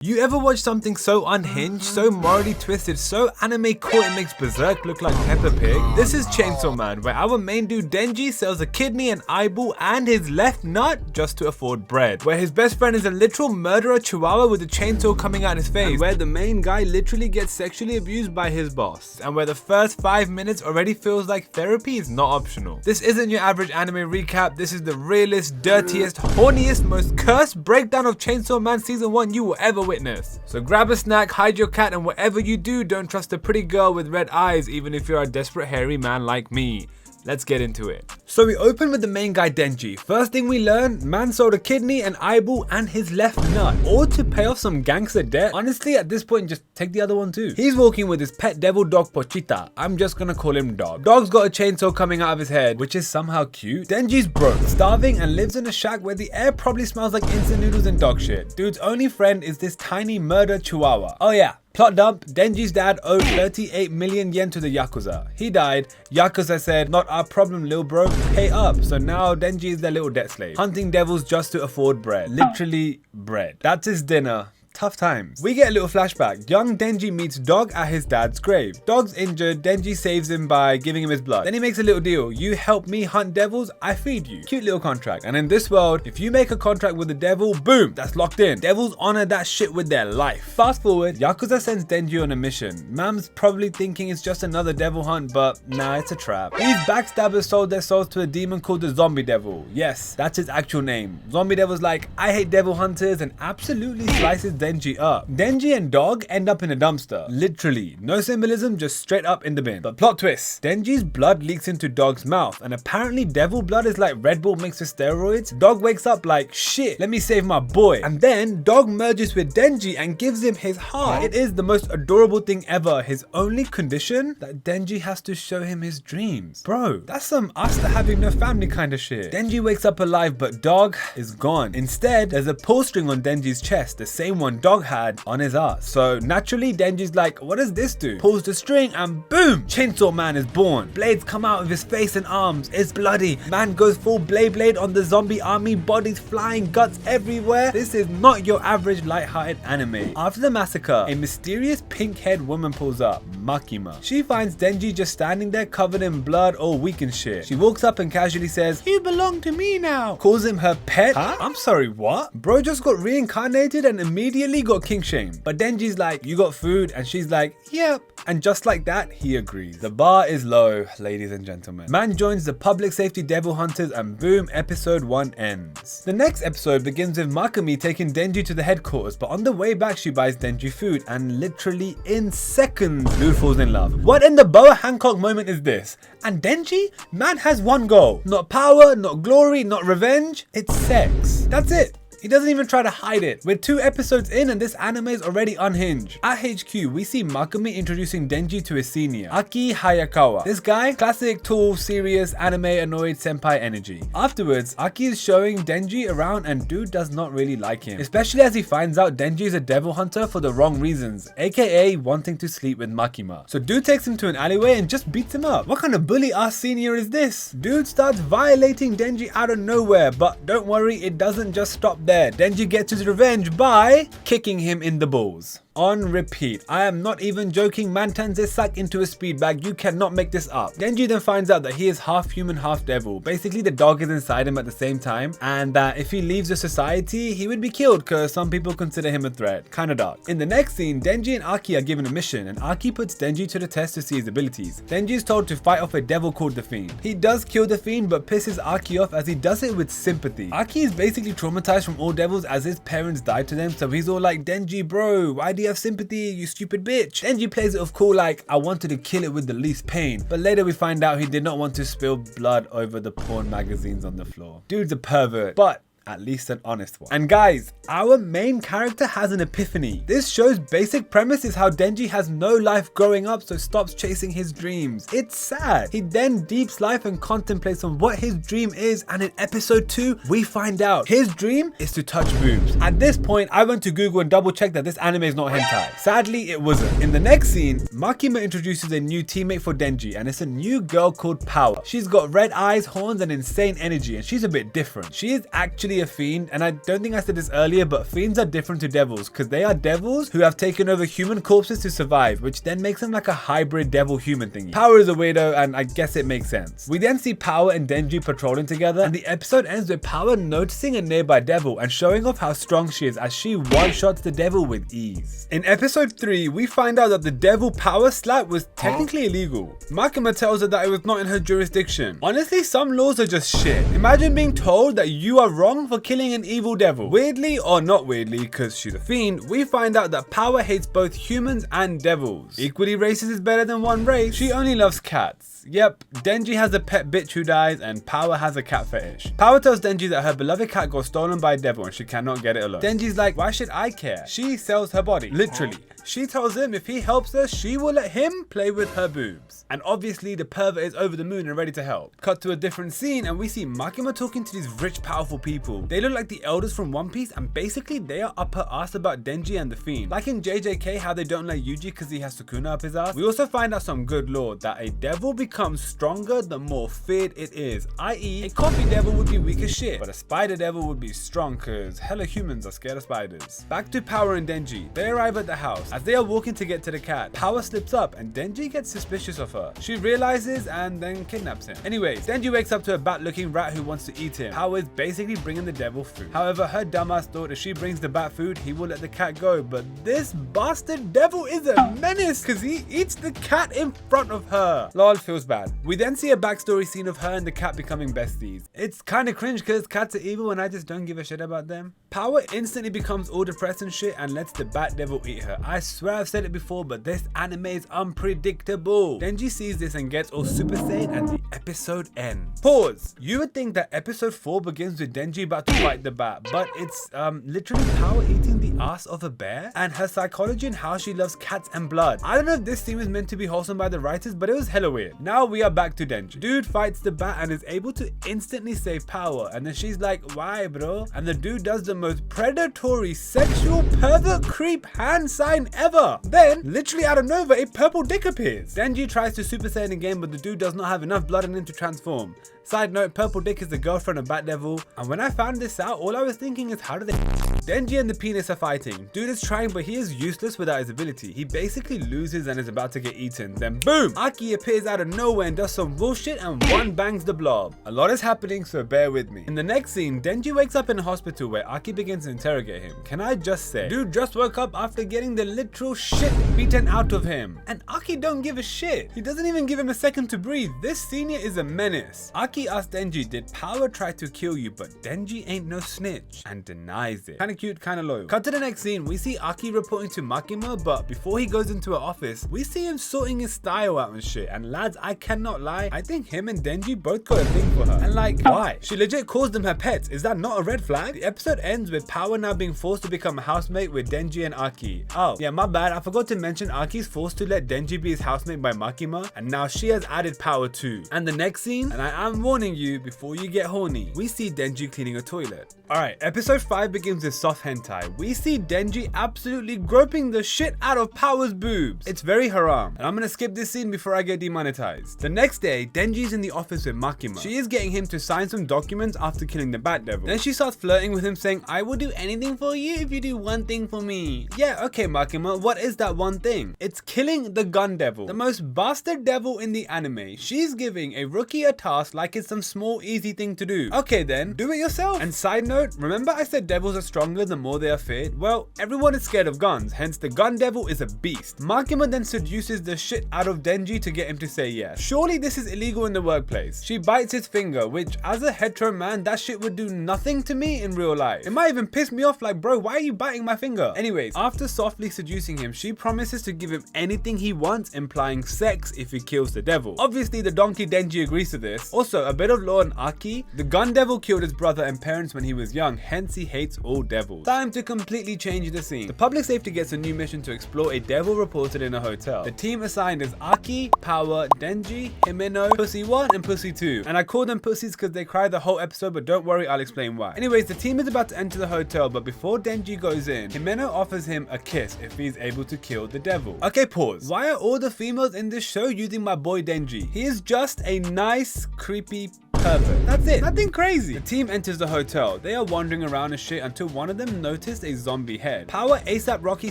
You ever watch something so unhinged, so morally twisted, so anime core it makes Berserk look like Peppa Pig? This is Chainsaw Man, where our main dude Denji sells a kidney, an eyeball, and his left nut just to afford bread. Where his best friend is a literal murderer chihuahua with a chainsaw coming out his face. And where the main guy literally gets sexually abused by his boss. And where the first 5 minutes already feels like therapy is not optional. This isn't your average anime recap, this is the realest, dirtiest, horniest, most cursed breakdown of Chainsaw Man Season 1 you will ever witness. So grab a snack, hide your cat, and whatever you do, don't trust a pretty girl with red eyes, even if you're a desperate hairy man like me. Let's get into it. So we open with the main guy Denji. First thing we learn, man sold a kidney, an eyeball, and his left nut. All to pay off some gangster debt. Honestly, at this point, just take the other one too. He's walking with his pet devil dog Pochita. I'm just gonna call him Dog. Dog's got a chainsaw coming out of his head, which is somehow cute. Denji's broke, starving, and lives in a shack where the air probably smells like instant noodles and dog shit. Dude's only friend is this tiny murder chihuahua. Oh yeah. Plot dump, Denji's dad owed 38 million yen to the Yakuza. He died, Yakuza said, not our problem lil bro, pay up. So now Denji is their little debt slave, hunting devils just to afford bread. Literally bread. That's his dinner. Tough times. We get a little flashback. Young Denji meets Dog at his dad's grave. Dog's injured, Denji saves him by giving him his blood. Then he makes a little deal. You help me hunt devils, I feed you. Cute little contract. And in this world, if you make a contract with the devil, boom, that's locked in. Devils honor that shit with their life. Fast forward, Yakuza sends Denji on a mission. Mam's probably thinking it's just another devil hunt, but nah, it's a trap. These backstabbers sold their souls to a demon called the Zombie Devil. Yes, that's his actual name. Zombie Devil's like, I hate devil hunters, and absolutely slices Denji up. Denji and Dog end up in a dumpster. Literally. No symbolism, just straight up in the bin. But plot twist. Denji's blood leaks into Dog's mouth, and apparently devil blood is like Red Bull mixed with steroids. Dog wakes up like, shit, let me save my boy. And then Dog merges with Denji and gives him his heart. It is the most adorable thing ever. His only condition? That Denji has to show him his dreams. Bro, that's some us to having no family kind of shit. Denji wakes up alive, but Dog is gone. Instead, there's a pull string on Denji's chest, the same one Dog had on his ass. So naturally Denji's like, what does this do? Pulls the string and boom, Chainsaw Man is born. Blades come out of his face and arms. It's bloody. Man goes full blade on the zombie army, bodies flying, guts everywhere. This is not your average light-hearted anime. After the massacre, a mysterious pink-haired woman pulls up, Makima. She finds Denji just standing there covered in blood, all weak and shit. She walks up and casually says, you belong to me now. Calls him her pet. Huh? I'm sorry, what? Bro just got reincarnated and immediately got king shame. But Denji's like, you got food? And she's like, yep. And just like that, he agrees. The bar is low, ladies and gentlemen. Man joins the public safety devil hunters and boom, episode 1 ends. The next episode begins with Makami taking Denji to the headquarters, but on the way back she buys Denji food and literally in seconds, dude falls in love. What in the Boa Hancock moment is this? And Denji? Man has one goal. Not power, not glory, not revenge. It's sex. That's it. He doesn't even try to hide it. We're 2 episodes in and this anime is already unhinged. At HQ, we see Makami introducing Denji to his senior, Aki Hayakawa. This guy, classic, tall, serious, anime annoyed senpai energy. Afterwards, Aki is showing Denji around and dude does not really like him. Especially as he finds out Denji is a devil hunter for the wrong reasons, aka wanting to sleep with Makima. So dude takes him to an alleyway and just beats him up. What kind of bully ass senior is this? Dude starts violating Denji out of nowhere, but don't worry, it doesn't just stop there. Denji gets his revenge by kicking him in the balls. On repeat. I am not even joking. Man turns his sack into a speed bag. You cannot make this up. Denji then finds out that he is half human, half devil. Basically, the dog is inside him at the same time, and that if he leaves the society, he would be killed because some people consider him a threat. Kinda dark. In the next scene, Denji and Aki are given a mission, and Aki puts Denji to the test to see his abilities. Denji is told to fight off a devil called the Fiend. He does kill the Fiend, but pisses Aki off as he does it with sympathy. Aki is basically traumatized from all devils as his parents died to them, so he's all like, Denji bro, why do you have sympathy, you stupid bitch? Denji plays it off cool like, I wanted to kill it with the least pain, but later we find out he did not want to spill blood over the porn magazines on the floor. Dude's a pervert, but at least an honest one. And guys, our main character has an epiphany. This show's basic premise is how Denji has no life growing up, so stops chasing his dreams. It's sad. He then deeps life and contemplates on what his dream is, and in episode 2, we find out his dream is to touch boobs. At this point, I went to Google and double checked that this anime is not hentai. Sadly, it wasn't. In the next scene, Makima introduces a new teammate for Denji, and it's a new girl called Power. She's got red eyes, horns, and insane energy, and she's a bit different. She is actually a fiend, and I don't think I said this earlier, but fiends are different to devils because they are devils who have taken over human corpses to survive, which then makes them like a hybrid devil-human thingy. Power is a weirdo, and I guess it makes sense. We then see Power and Denji patrolling together, and the episode ends with Power noticing a nearby devil and showing off how strong she is as she one-shots the devil with ease. In episode 3, we find out that the devil power slap was technically illegal. Makima tells her that it was not in her jurisdiction. Honestly, some laws are just shit. Imagine being told that you are wrong for killing an evil devil. Weirdly, or not weirdly, because she's a fiend, we find out that Power hates both humans and devils. Equally racist is better than one race. She only loves cats. Yep, Denji has a pet bitch who dies and Power has a cat fetish. Power tells Denji that her beloved cat got stolen by a devil and she cannot get it alone. Denji's like, why should I care? She sells her body, literally. She tells him if he helps her, she will let him play with her boobs. And obviously the pervert is over the moon and ready to help. Cut to a different scene and we see Makima talking to these rich, powerful people. They look like the elders from One Piece and basically they are up her ass about Denji and the fiend. Like in JJK how they don't like Yuji because he has Sukuna up his ass. We also find out some good lore that a devil becomes stronger the more feared it is. I.e. a coffee devil would be weak as shit, but a spider devil would be strong cause hella humans are scared of spiders. Back to Power and Denji. They arrive at the house. As they are walking to get to the cat, Power slips up and Denji gets suspicious of her. She realizes and then kidnaps him. Anyways, Denji wakes up to a bat-looking rat who wants to eat him. Power is basically bringing the devil food. However, her dumbass thought if she brings the bat food, he will let the cat go, but this bastard devil is a menace because he eats the cat in front of her. Lol, feels bad. We then see a backstory scene of her and the cat becoming besties. It's kind of cringe because cats are evil and I just don't give a shit about them. Power instantly becomes all depressed and shit and lets the bat devil eat her. I swear I've said it before, but this anime is unpredictable. Denji sees this and gets all Super Saiyan and the episode ends. Pause. You would think that episode 4 begins with Denji about to fight the bat, but it's literally Power eating the ass of a bear and her psychology and how she loves cats and blood. I don't know if this scene was meant to be wholesome by the writers, but it was hella weird. Now we are back to Denji. Dude fights the bat and is able to instantly save Power, and then she's like, why bro? And the dude does the most predatory sexual pervert creep hand sign ever. Then literally out of nowhere a purple dick appears. Denji tries to Super Saiyan again, but the dude does not have enough blood in him to transform. Side note, Purple Dick is the girlfriend of Bat Devil, and when I found this out, all I was thinking is how do they Denji and the penis are fighting. Dude is trying, but he is useless without his ability. He basically loses and is about to get eaten. Then boom! Aki appears out of nowhere and does some bullshit and one bangs the blob. A lot is happening, so bear with me. In the next scene, Denji wakes up in a hospital where Aki begins to interrogate him. Can I just say, dude just woke up after getting the literal shit beaten out of him. And Aki don't give a shit. He doesn't even give him a second to breathe. This senior is a menace. Aki asks Denji, did Power try to kill you? But Denji ain't no snitch and denies it. Kinda cute, kinda loyal. Cut to the next scene, we see Aki reporting to Makima, but before he goes into her office, we see him sorting his style out and shit. And lads, I cannot lie, I think him and Denji both got a thing for her. And like, why? She legit calls them her pets. Is that not a red flag? The episode ends with Power now being forced to become a housemate with Denji and Aki. Oh, yeah, my bad. I forgot to mention Aki's forced to let Denji be his housemate by Makima, and now she has added Power too. And the next scene, and I am warning you before you get horny, we see Denji cleaning a toilet. Alright, episode 5 begins with soft hentai. We see Denji absolutely groping the shit out of Power's boobs. It's very haram, and I'm gonna skip this scene before I get demonetized. The next day, Denji's in the office with Makima. She is getting him to sign some documents after killing the Bat Devil. Then she starts flirting with him saying, I will do anything for you if you do one thing for me. Yeah, okay Makima, what is that one thing? It's killing the Gun Devil, the most bastard devil in the anime. She's giving a rookie a task like it's some small easy thing to do. Okay then, do it yourself. And side note, remember I said devils are stronger the more they are feared? Well, everyone is scared of guns, hence the Gun Devil is a beast. Makima then seduces the shit out of Denji to get him to say yes. Surely this is illegal in the workplace. She bites his finger, which as a hetero man, that shit would do nothing to me in real life. It might even piss me off like, bro, why are you biting my finger? Anyways, after softly seducing him, she promises to give him anything he wants, implying sex if he kills the devil. Obviously, the donkey Denji agrees to this. Also, a bit of lore on Aki. The Gun Devil killed his brother and parents when he was young, hence he hates all devils. Time to completely change the scene. The public safety gets a new mission to explore a devil reported in a hotel. The team assigned is Aki, Power, Denji, Himeno, Pussy 1 and Pussy 2. And I call them pussies because they cry the whole episode, but don't worry, I'll explain why. Anyways, the team is about to enter the hotel, but before Denji goes in, Himeno offers him a kiss if he's able to kill the devil. Okay, pause. Why are all the females in this show using my boy Denji? He is just a nice, creepy Perfect. That's it. Nothing crazy. The team enters the hotel. They are wandering around and shit until one of them noticed a zombie head. Power ASAP Rocky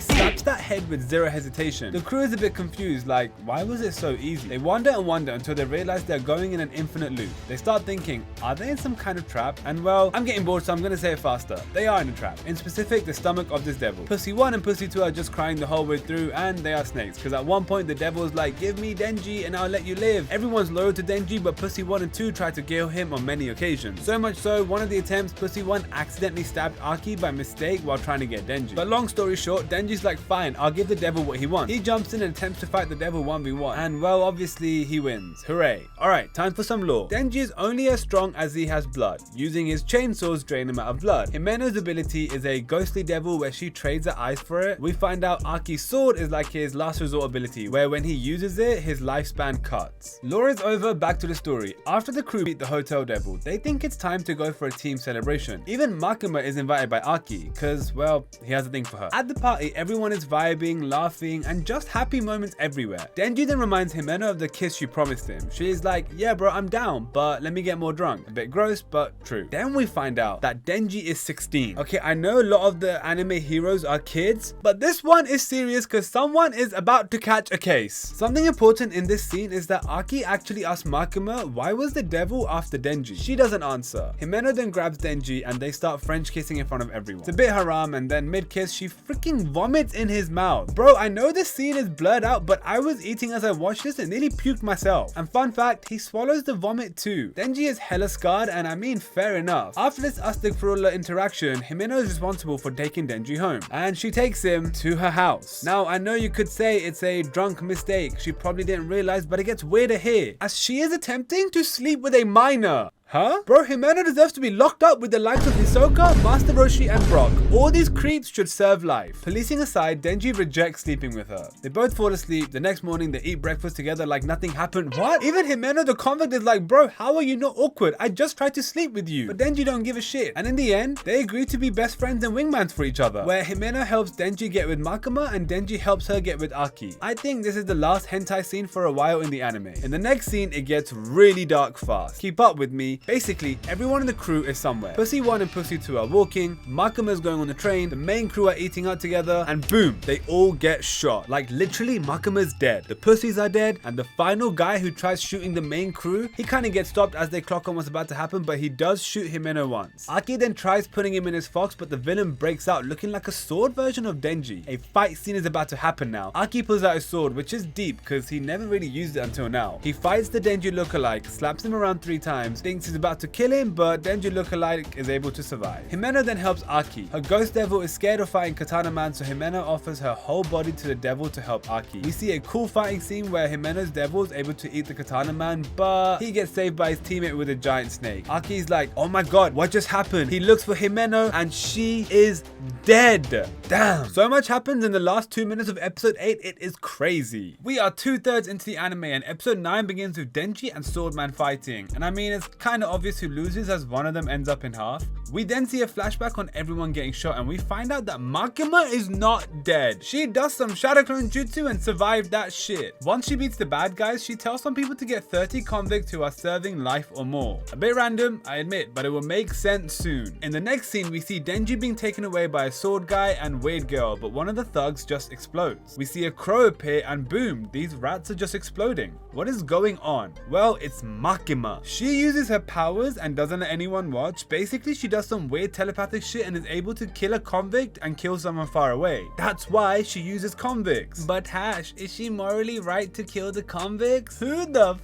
slaps that head with zero hesitation. The crew is a bit confused, like, why was it so easy? They wonder and wonder until they realize they're going in an infinite loop. They start thinking, are they in some kind of trap? And well, I'm getting bored, so I'm gonna say it faster. They are in a trap. In specific, the stomach of this devil. Pussy 1 and Pussy 2 are just crying the whole way through, and they are snakes. Because at one point, the devil is like, give me Denji and I'll let you live. Everyone's loyal to Denji, but Pussy 1 and 2 try to kill him on many occasions. So much so, one of the attempts, Pussy 1 accidentally stabbed Aki by mistake while trying to get Denji. But long story short, Denji's like, fine, I'll give the devil what he wants. He jumps in and attempts to fight the devil 1v1. And well, obviously, he wins. Hooray. Alright, time for some lore. Denji is only as strong as he has blood. Using his chainsaws drain him out of blood. Himeno's ability is a ghostly devil where she trades her eyes for it. We find out Aki's sword is like his last resort ability, where when he uses it, his lifespan cuts. Lore is over, back to the story. After the crew beat the hotel devil, they think it's time to go for a team celebration. Even Makima is invited by Aki, cause well, he has a thing for her. At the party, everyone is vibing, laughing, and just happy moments everywhere. Denji then reminds Himeno of the kiss she promised him. She's like, yeah bro, I'm down, but let me get more drunk. A bit gross, but true. Then we find out that Denji is 16. Okay, I know a lot of the anime heroes are kids, but this one is serious because someone is about to catch a case. Something important in this scene is that Aki actually asks Makima, why was the devil after Denji? She doesn't answer. Himeno then grabs Denji and they start French kissing in front of everyone. It's a bit haram, and then mid-kiss, she freaking vomits in his mouth. Bro, I know this scene is blurred out, but I was eating as I watched this and nearly puked myself. And fun fact, he swallows the vomit too. Denji is hella scarred, and I mean, fair enough. After this Astig interaction, Himeno is responsible for taking Denji home, and she takes him to her house. Now, I know you could say it's a drunk mistake. She probably didn't realize, but it gets weirder here, as she is attempting to sleep with a minor. Huh? Bro, Himeno deserves to be locked up with the likes of Hisoka, Master Roshi, and Brock. All these creeps should serve life. Policing aside, Denji rejects sleeping with her. They both fall asleep. The next morning, they eat breakfast together like nothing happened. What? Even Himeno the convict is like, bro, how are you not awkward? I just tried to sleep with you. But Denji don't give a shit. And in the end, they agree to be best friends and wingmans for each other, where Himeno helps Denji get with Makima and Denji helps her get with Aki. I think this is the last hentai scene for a while in the anime. In the next scene, it gets really dark fast. Keep up with me. Basically, everyone in the crew is somewhere. Pussy 1 and Pussy 2 are walking, Makima is going on the train, the main crew are eating out together, and boom, they all get shot. Like literally, Makima's dead, the pussies are dead, and the final guy who tries shooting the main crew, he kind of gets stopped as they clock on what's about to happen, but he does shoot Himeno once. Aki then tries putting him in his fox, but the villain breaks out looking like a sword version of Denji. A fight scene is about to happen now. Aki pulls out his sword, which is deep because he never really used it until now. He fights the Denji lookalike, slaps him around 3 times, thinks he's about to kill him, but Denji lookalike is able to survive. Himeno then helps Aki. Her ghost devil is scared of fighting Katana Man, so Himeno offers her whole body to the devil to help Aki. We see a cool fighting scene where Himeno's devil is able to eat the Katana Man, but he gets saved by his teammate with a giant snake. Aki's like, oh my god, what just happened? He looks for Himeno and she is dead. Damn. So much happens in the last 2 minutes of episode 8, it is crazy. We are 2/3 into the anime and episode 9 begins with Denji and Swordman fighting. And I mean, it's kind of obvious who loses as one of them ends up in half. We then see a flashback on everyone getting shot and we find out that Makima is not dead. She does some Shadow Clone Jutsu and survived that shit. Once she beats the bad guys, she tells some people to get 30 convicts who are serving life or more. A bit random, I admit, but it will make sense soon. In the next scene, we see Denji being taken away by a sword guy and weird girl, but one of the thugs just explodes. We see a crow appear and boom, these rats are just exploding. What is going on? Well, it's Makima. She uses her powers and doesn't let anyone watch. Basically, she does some weird telepathic shit and is able to kill a convict and kill someone far away. That's why she uses convicts. But Hash, is she morally right to kill the convicts? Who the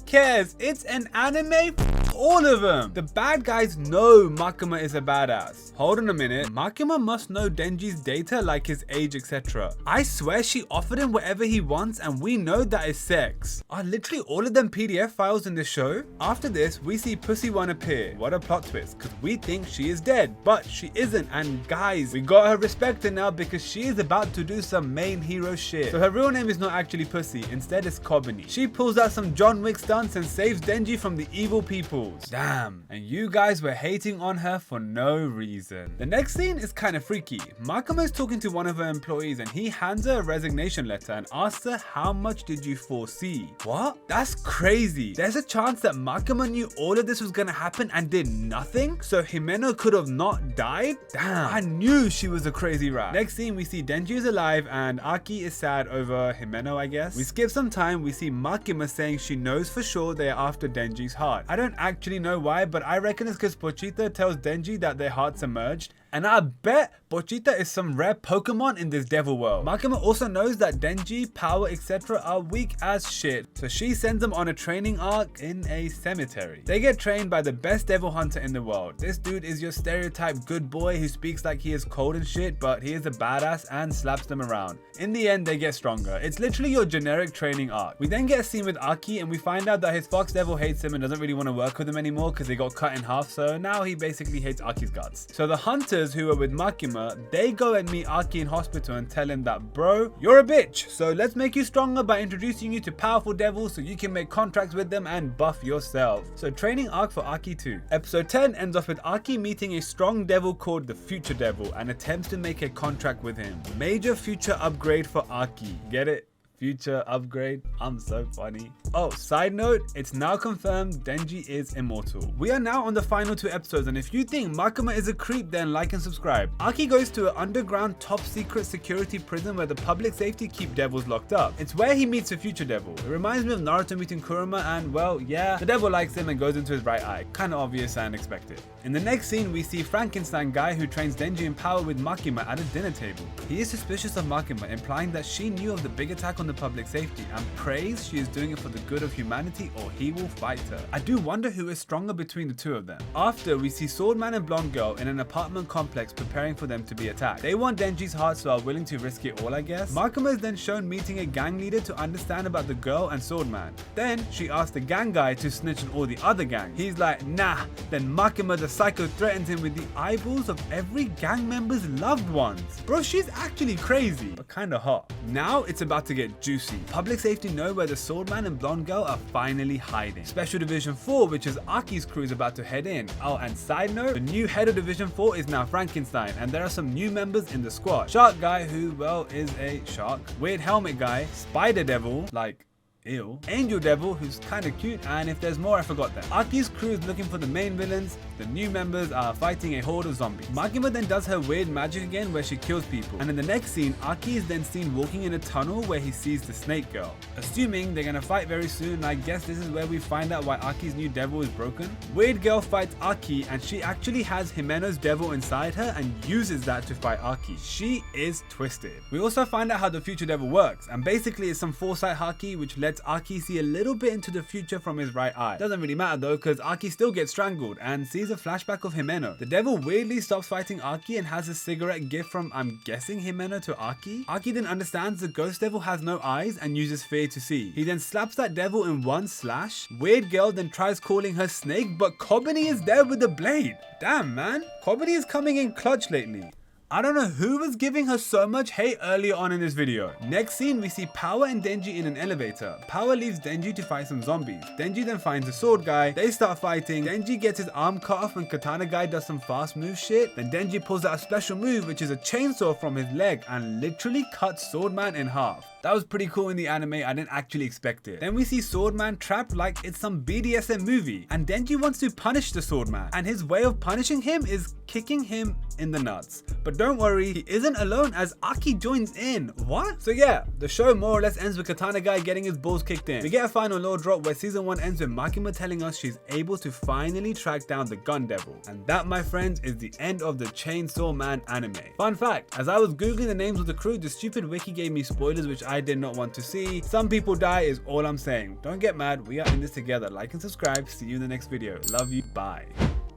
cares? It's an anime. All of them. The bad guys know Makima is a badass. Hold on a minute. Makima must know Denji's data, like his age, etc. I swear she offered him whatever he wants and we know that is sex. Are literally all of them PDF files in the show? After this, we see Pussy 1 appear. What a plot twist, because we think she is dead, but she isn't. And guys, we got her respected now because she is about to do some main hero shit. So her real name is not actually Pussy, instead it's Kobeni. She pulls out some John Wick stunts and saves Denji from the evil people. devils. Damn. And you guys were hating on her for no reason. The next scene is kind of freaky. Makima is talking to one of her employees and he hands her a resignation letter and asks her, how much did you foresee? What? That's crazy. There's a chance that Makima knew all of this was gonna happen and did nothing? So Himeno could have not died? Damn. I knew she was a crazy rat. Next scene, we see Denji is alive and Aki is sad over Himeno, I guess. We skip some time, we see Makima saying she knows for sure they are after Denji's heart. I don't actually know why, but I reckon it's because Pochita tells Denji that their hearts are merged. And I bet Pochita is some rare Pokemon in this devil world. Makima also knows that Denji, Power, etc. are weak as shit, so she sends them on a training arc in a cemetery. They get trained by the best devil hunter in the world. This dude is your stereotype good boy who speaks like he is cold and shit, but he is a badass and slaps them around. In the end, they get stronger. It's literally your generic training arc. We then get a scene with Aki and we find out that his fox devil hates him and doesn't really want to work with him anymore because they got cut in half, so now he basically hates Aki's guts. So the hunters who are with Makima, they go and meet Aki in hospital and tell him that, bro, you're a bitch, so let's make you stronger by introducing you to powerful devils so you can make contracts with them and buff yourself. So training arc for Aki too. Episode 10 ends off with Aki meeting a strong devil called the Future Devil and attempts to make a contract with him. Major future upgrade for Aki. Get it? Future upgrade. I'm so funny. Oh, side note, it's now confirmed Denji is immortal. We are now on the final 2 episodes, and if you think Makima is a creep, then like and subscribe. Aki goes to an underground top secret security prison where the public safety keep devils locked up. It's where he meets the Future Devil. It reminds me of Naruto meeting Kurama, and well, yeah, the devil likes him and goes into his right eye. Kinda obvious and expected. In the next scene, we see Frankenstein guy who trains Denji in Power with Makima at a dinner table. He is suspicious of Makima, implying that she knew of the big attack on the public safety and prays she is doing it for the good of humanity or he will fight her. I do wonder who is stronger between the two of them. After, we see Swordman and Blonde Girl in an apartment complex preparing for them to be attacked. They want Denji's heart, so are willing to risk it all, I guess. Makima is then shown meeting a gang leader to understand about the girl and Swordman. Then she asks the gang guy to snitch on all the other gangs. He's like, nah. Then Makima the psycho threatens him with the eyeballs of every gang member's loved ones. Bro, she's actually crazy, but kinda hot. Now it's about to get juicy. Public safety know where the Swordman and Blonde Girl are finally hiding. Special Division 4, which is Aki's crew, is about to head in. Oh, and side note, the new head of Division 4 is now Frankenstein, and there are some new members in the squad. Shark guy, who, well, is a shark. Weird helmet guy. Spider Devil, like, ew. Angel Devil, who's kinda cute, and if there's more, I forgot them. Aki's crew is looking for the main villains. The new members are fighting a horde of zombies. Makima then does her weird magic again where she kills people. And in the next scene, Aki is then seen walking in a tunnel where he sees the snake girl. Assuming they're gonna fight very soon, I guess this is where we find out why Aki's new devil is broken. Weird girl fights Aki and she actually has Himeno's devil inside her and uses that to fight Aki. She is twisted. We also find out how the Future Devil works, and basically it's some foresight haki which lets Aki see a little bit into the future from his right eye. Doesn't really matter though, because Aki still gets strangled and sees a flashback of Himeno. The devil weirdly stops fighting Aki and has a cigarette gift from, I'm guessing, Himeno to Aki. Aki then understands the ghost devil has no eyes and uses fear to see. He then slaps that devil in one slash. Weird girl then tries calling her snake, but Kobeni is there with the blade. Damn, man. Kobeni is coming in clutch lately. I don't know who was giving her so much hate earlier on in this video. Next scene, we see Power and Denji in an elevator. Power leaves Denji to fight some zombies. Denji then finds a sword guy. They start fighting. Denji gets his arm cut off when Katana guy does some fast move shit. Then Denji pulls out a special move, which is a chainsaw from his leg and literally cuts Swordman in half. That was pretty cool in the anime, I didn't actually expect it. Then we see Swordman trapped like it's some BDSM movie, and Denji wants to punish the Swordman, and his way of punishing him is kicking him in the nuts. But don't worry, he isn't alone as Aki joins in. What? So yeah, the show more or less ends with Katana guy getting his balls kicked in. We get a final lore drop where season 1 ends with Makima telling us she's able to finally track down the Gun Devil. And that, my friends, is the end of the Chainsaw Man anime. Fun fact, as I was googling the names of the crew, the stupid wiki gave me spoilers which I did not want to see. Some people die is all I'm saying. Don't get mad, we are in this together. Like and subscribe, see you in the next video. Love you, bye.